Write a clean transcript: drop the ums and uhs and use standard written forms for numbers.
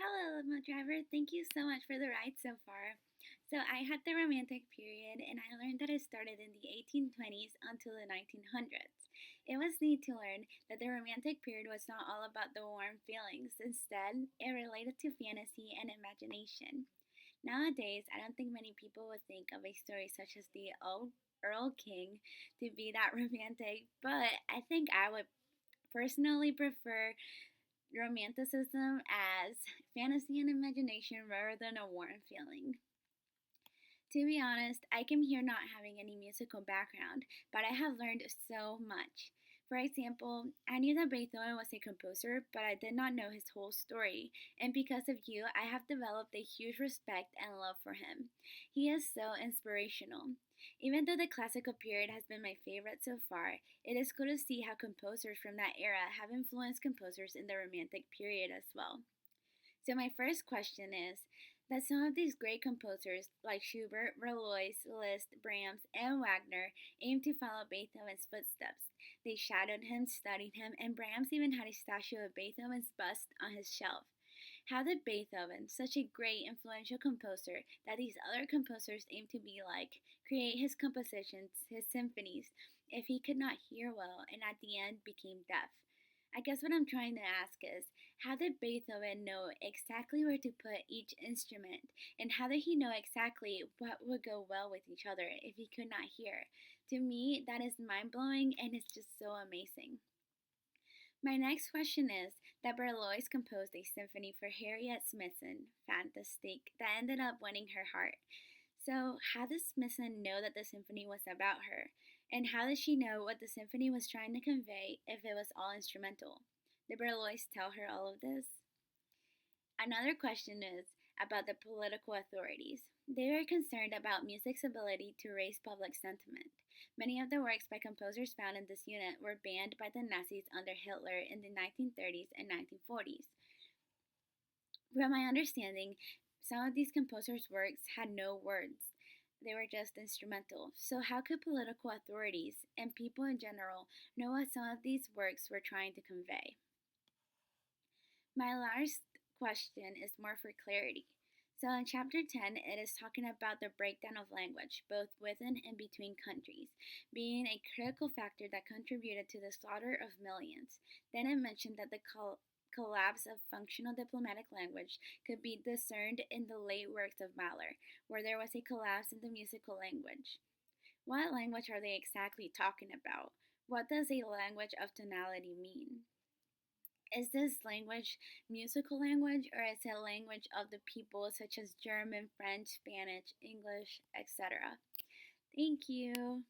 Hello, Limo Driver. Thank you so much for the ride so far. So, I had the Romantic period, and I learned that it started in the 1820s until the 1900s. It was neat to learn that the Romantic period was not all about the warm feelings. Instead, it related to fantasy and imagination. Nowadays, I don't think many people would think of a story such as the Earl King to be that romantic, but I think I would personally prefer romanticism as fantasy and imagination rather than a warm feeling. To be honest, I came here not having any musical background, but I have learned so much. For example, I knew that Beethoven was a composer, but I did not know his whole story, and because of you, I have developed a huge respect and love for him. He is so inspirational. Even though the classical period has been my favorite so far, it is cool to see how composers from that era have influenced composers in the Romantic period as well. So my first question is that some of these great composers like Schubert, Berlioz, Liszt, Brahms, and Wagner aimed to follow Beethoven's footsteps. They shadowed him, studied him, and Brahms even had a statue of Beethoven's bust on his shelf. How did Beethoven, such a great influential composer that these other composers aimed to be like, create his compositions, his symphonies, if he could not hear well and at the end became deaf? I guess what I'm trying to ask is, how did Beethoven know exactly where to put each instrument? And how did he know exactly what would go well with each other if he could not hear? To me, that is mind blowing and it's just so amazing. My next question is that Berlioz composed a symphony for Harriet Smithson, fantastic, that ended up winning her heart. So, how does Smithson know that the symphony was about her? And how does she know what the symphony was trying to convey if it was all instrumental? Did Berlioz tell her all of this? Another question is about the political authorities. They were concerned about music's ability to raise public sentiment. Many of the works by composers found in this unit were banned by the Nazis under Hitler in the 1930s and 1940s. From my understanding, some of these composers' works had no words. They were just instrumental. So, how could political authorities and people in general know what some of these works were trying to convey? My last question is more for clarity. So, in chapter 10, it is talking about the breakdown of language, both within and between countries, being a critical factor that contributed to the slaughter of millions. Then it mentioned that the collapse of functional diplomatic language could be discerned in the late works of Mahler, where there was a collapse in the musical language. What language are they exactly talking about? What does a language of tonality mean? Is this language musical language or is it language of the people such as German, French, Spanish, English, etc.? Thank you.